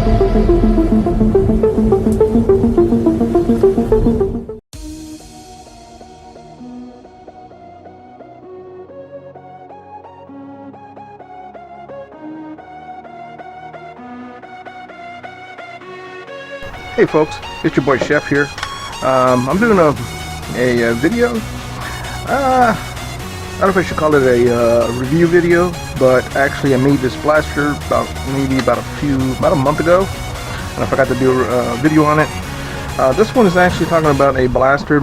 Hey folks, it's your boy Chef here. I'm doing a video. I don't know if I should call it a review video, but actually I made this blaster about a month ago, and I forgot to do a video on it. This one is actually talking about a blaster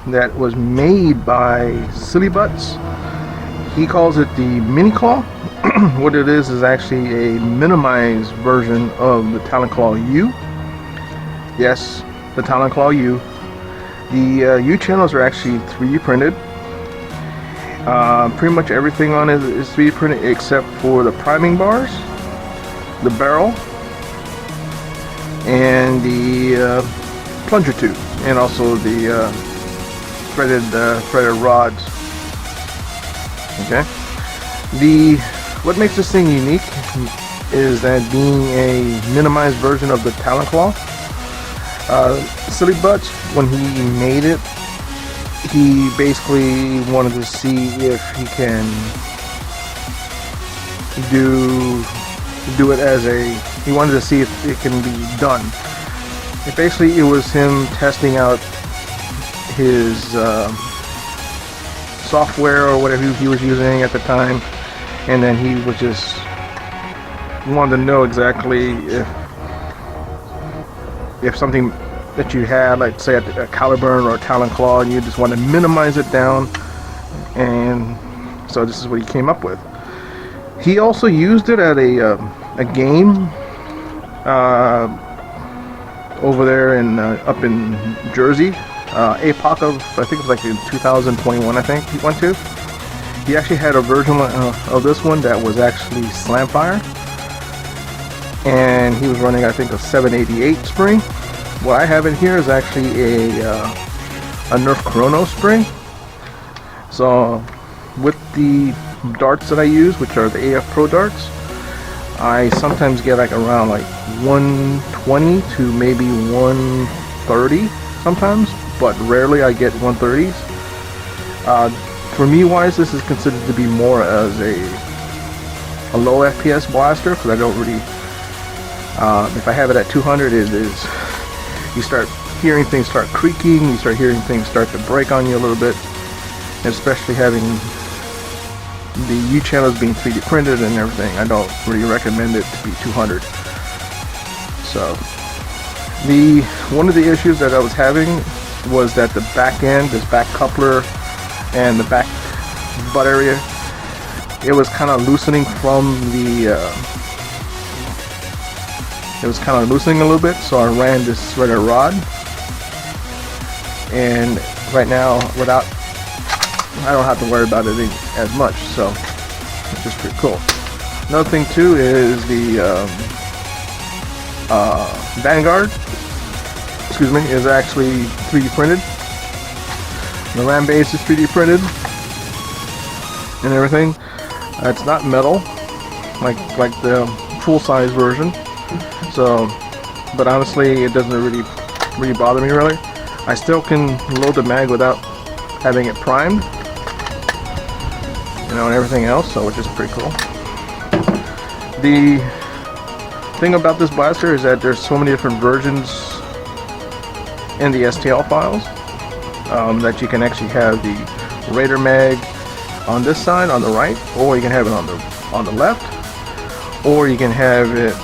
that was made by Silly Butts. He calls it the Mini Claw. What it is actually a minimized version of the Talon Claw U. Yes, the Talon Claw U. The U channels are actually 3D printed. Pretty much everything on it is 3D printed except for the priming bars, the barrel, and the plunger tube, and also the threaded rods. Okay. What makes this thing unique is that being a minimized version of the Talon Claw. Silly Butts, when he made it, he basically wanted to see if he can do it as he wanted to see if it can be done. It was him testing out his software or whatever he was using at the time, and then he was just wanted to know exactly if something that you had, like say a Caliburn or a Talon Claw, and you just want to minimize it down, and so this is what he came up with. He also used it at a game over there in up in Jersey, APOC of, I think it was like in 2021, I think he went to. He actually had a version of this one that was actually slam fire, and he was running, I think, a 788 spring. What I have in here is actually a Nerf Chrono spring. So with the darts that I use, which are the AF Pro darts, I sometimes get like around like 120 to maybe 130 sometimes, but rarely I get 130s. For me wise, this is considered to be more as a low FPS blaster, because I don't really, if I have it at 200, it is, you start hearing things start creaking, you start hearing things start to break on you a little bit, and especially having the U channels being 3D printed and everything, I don't really recommend it to be 200. So one of the issues that I was having was that the back end, this back coupler and the back butt area, it was kind of loosening from the it was kind of loosening a little bit, so I ran this threaded rod, and right now I don't have to worry about it as much, so which is pretty cool. Another thing too is the Vanguard, is actually 3D printed. The RAM base is 3D printed and everything. It's not metal like the full-size version. So, but honestly, it doesn't really bother me really. I still can load the mag without having it primed, and everything else, so which is pretty cool. The thing about this blaster is that there's so many different versions in the STL files, that you can actually have the Raider mag on this side, on the right, or you can have it on the left, or you can have it,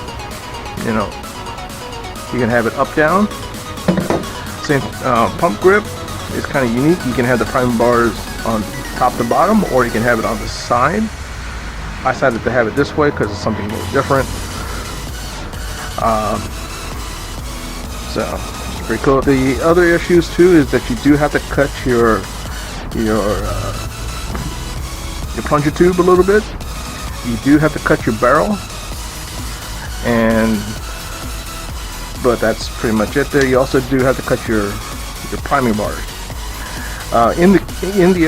you can have it up down. Same pump grip is kind of unique. You can have the priming bars on top to bottom, or you can have it on the side. I decided to have it this way because it's something a little different. So it's pretty cool. The other issues too is that you do have to cut your plunger tube a little bit. You do have to cut your barrel, but that's pretty much it there. You also do have to cut your priming bars. In the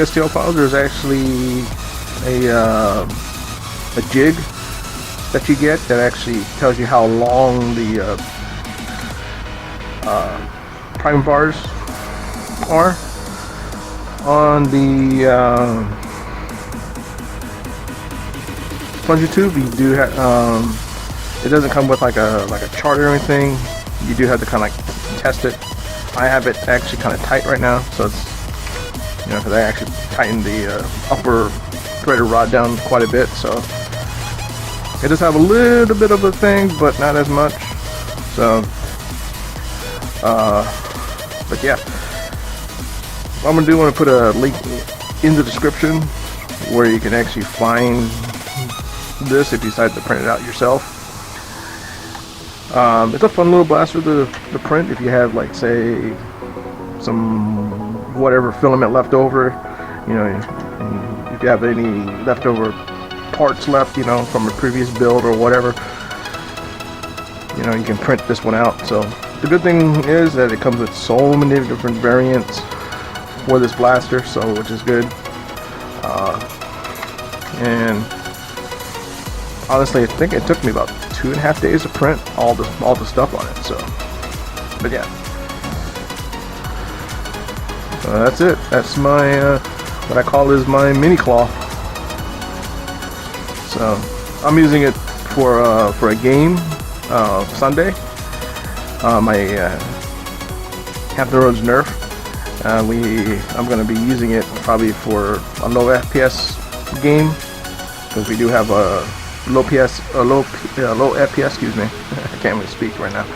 STL file, there's actually a jig that you get that actually tells you how long the prime bars are. On the plunger tube, you do have it doesn't come with like a chart or anything. You do have to kind of like test it. I have it actually kind of tight right now, so it's, you know, because I actually tightened the upper threaded rod down quite a bit, so it does have a little bit of a thing, but not as much. So but yeah, what I'm gonna do, I'm gonna put a link in the description where you can actually find this if you decide to print it out yourself. It's a fun little blaster to print if you have, like, say, some whatever filament left over, you know, if you have any leftover parts left, you know, from a previous build or whatever, you know, you can print this one out. So the good thing is that it comes with so many different variants for this blaster, so which is good. And honestly, I think it took me about 2.5 days to print all the stuff on it. So, but yeah, that's it. That's my what I call is my mini claw. So I'm using it for a game Sunday. My Hampton Roads Nerf. I'm going to be using it probably for a low FPS game, because we do have a low FPS, excuse me. I can't really speak right now.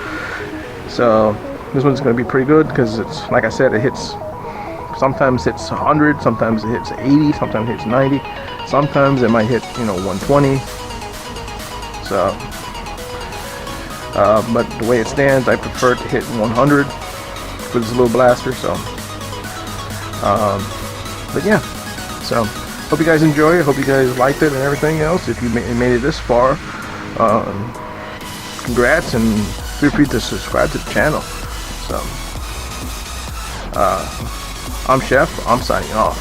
So this one's going to be pretty good, because it's, like I said, it hits, sometimes hits 100, sometimes it hits 80, sometimes it hits 90, sometimes it might hit, you know, 120. So but the way it stands, I prefer to hit 100 for this little blaster. So but yeah, so hope you guys enjoy it. Hope you guys liked it and everything else. If you made it this far, congrats, and feel free to subscribe to the channel. So I'm Chef, I'm signing off.